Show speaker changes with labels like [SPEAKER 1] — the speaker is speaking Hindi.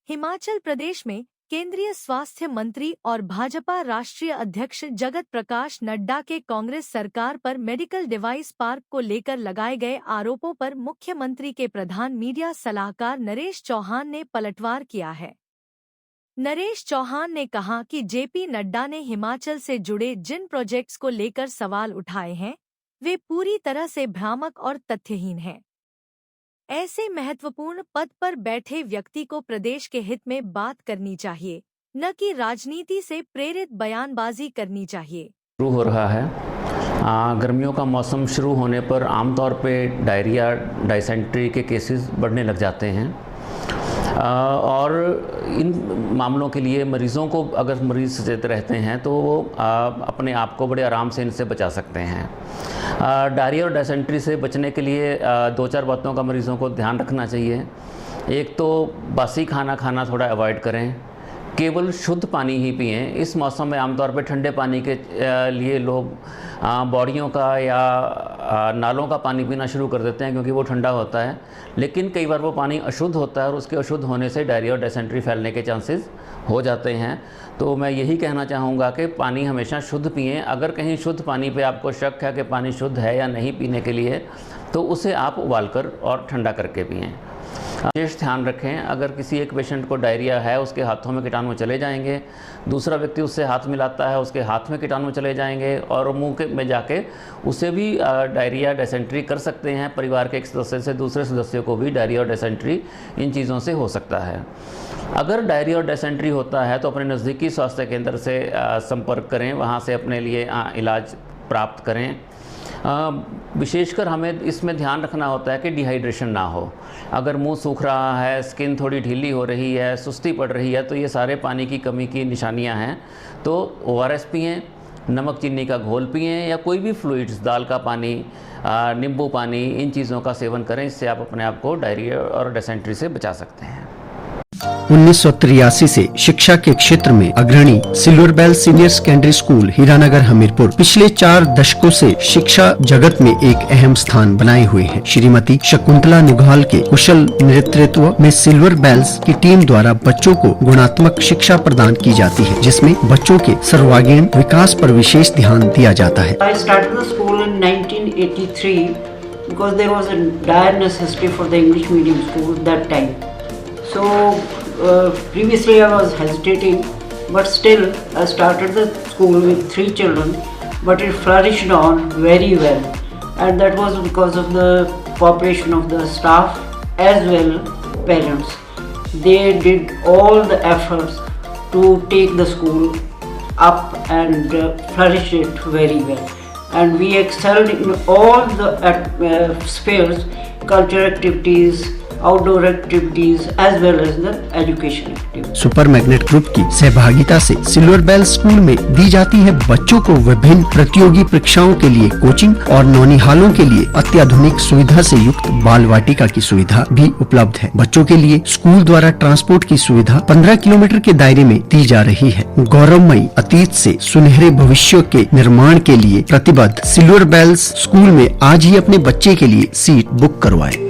[SPEAKER 1] हिमाचल प्रदेश में केंद्रीय स्वास्थ्य मंत्री और भाजपा राष्ट्रीय अध्यक्ष जगत प्रकाश नड्डा के कांग्रेस सरकार पर मेडिकल डिवाइस पार्क को लेकर लगाए गए आरोपों पर मुख्यमंत्री के प्रधान मीडिया सलाहकार नरेश चौहान ने पलटवार किया है। नरेश चौहान ने कहा कि जेपी नड्डा ने हिमाचल से जुड़े जिन प्रोजेक्ट्स को लेकर सवाल उठाए हैं वे पूरी तरह से भ्रामक और तथ्यहीन हैं। ऐसे महत्वपूर्ण पद पर बैठे व्यक्ति को प्रदेश के हित में बात करनी चाहिए, न कि राजनीति से प्रेरित बयानबाजी करनी चाहिए।
[SPEAKER 2] शुरू हो रहा है। गर्मियों का मौसम शुरू होने पर आमतौर पे डायरिया, डायसेंट्री के केसेस बढ़ने लग जाते हैं और इन मामलों के लिए मरीज़ों को, अगर मरीज़ सचेत रहते हैं तो वो अपने आप को बड़े आराम से इनसे बचा सकते हैं। डायरिया और डायसेंट्री से बचने के लिए दो चार बातों का मरीज़ों को ध्यान रखना चाहिए। एक तो बासी खाना खाना थोड़ा अवॉइड करें, केवल शुद्ध पानी ही पिएं। इस मौसम में आमतौर पर ठंडे पानी के लिए लोग बॉडियों का या नालों का पानी पीना शुरू कर देते हैं क्योंकि वो ठंडा होता है, लेकिन कई बार वो पानी अशुद्ध होता है और उसके अशुद्ध होने से डायरिया और डायसेंट्री फैलने के चांसेस हो जाते हैं। तो मैं यही कहना चाहूँगा कि पानी हमेशा शुद्ध पिएं। अगर कहीं शुद्ध पानी पे आपको शक है कि पानी शुद्ध है या नहीं पीने के लिए, तो उसे आप उबालकर और ठंडा करके पिएं। विशेष ध्यान रखें, अगर किसी एक पेशेंट को डायरिया है, उसके हाथों में कीटाणु चले जाएंगे, दूसरा व्यक्ति उससे हाथ मिलाता है, उसके हाथ में कीटाणु चले जाएंगे और मुंह में जाके उसे भी डायरिया डायसेंट्री कर सकते हैं। परिवार के एक सदस्य से दूसरे सदस्य को भी डायरिया और डायसेंट्री इन चीज़ों से हो सकता है। अगर डायरिया और डायसेंट्री होता है तो अपने नज़दीकी स्वास्थ्य केंद्र से संपर्क करें, वहाँ से अपने लिए इलाज प्राप्त करें। विशेषकर हमें इसमें ध्यान रखना होता है कि डिहाइड्रेशन ना हो। अगर मुंह सूख रहा है, स्किन थोड़ी ढीली हो रही है, सुस्ती पड़ रही है, तो ये सारे पानी की कमी की निशानियां हैं। तो ORS पिएं, नमक चीनी का घोल पिएं या कोई भी फ्लूइड्स, दाल का पानी, नींबू पानी, इन चीज़ों का सेवन करें। इससे आप अपने आप को डायरिया और डायसेंट्री से बचा सकते हैं।
[SPEAKER 3] 1983 से शिक्षा के क्षेत्र में अग्रणी silver bell senior secondary school Hiranagar Hamirpur पिछले 4 दशकों से शिक्षा जगत में एक अहम स्थान बनाए हुए है। श्रीमती शकुंतला निघाल के कुशल नेतृत्व में सिल्वर बेल्स की टीम द्वारा बच्चों को गुणात्मक शिक्षा प्रदान की जाती है, जिसमें बच्चों के सर्वांगीण विकास पर विशेष ध्यान दिया जाता है।
[SPEAKER 4] I started the school in 1983 because there was a dire necessity for the English medium school that time. So previously I was hesitating, but still I started the school with 3 children, but it flourished on very well, and that was because of the cooperation of the staff as well parents. They did all the efforts to take the school up and flourish it very well, and we excelled in all the spheres, cultural activities, outdoor activities as well as the education activities.
[SPEAKER 3] Super magnet group की सहभागिता से सिल्वर बेल स्कूल में दी जाती है बच्चों को विभिन्न प्रतियोगी परीक्षाओं के लिए कोचिंग और नौनिहालों के लिए अत्याधुनिक सुविधा से युक्त बाल वाटिका की सुविधा भी उपलब्ध है। बच्चों के लिए स्कूल द्वारा ट्रांसपोर्ट की सुविधा 15 किलोमीटर के दायरे में दी जा रही है। गौरवमयी अतीत से सुनहरे भविष्य के निर्माण के लिए प्रतिबद्ध सिल्वर बेल्स स्कूल में आज ही अपने बच्चे के लिए सीट बुक करवाएं।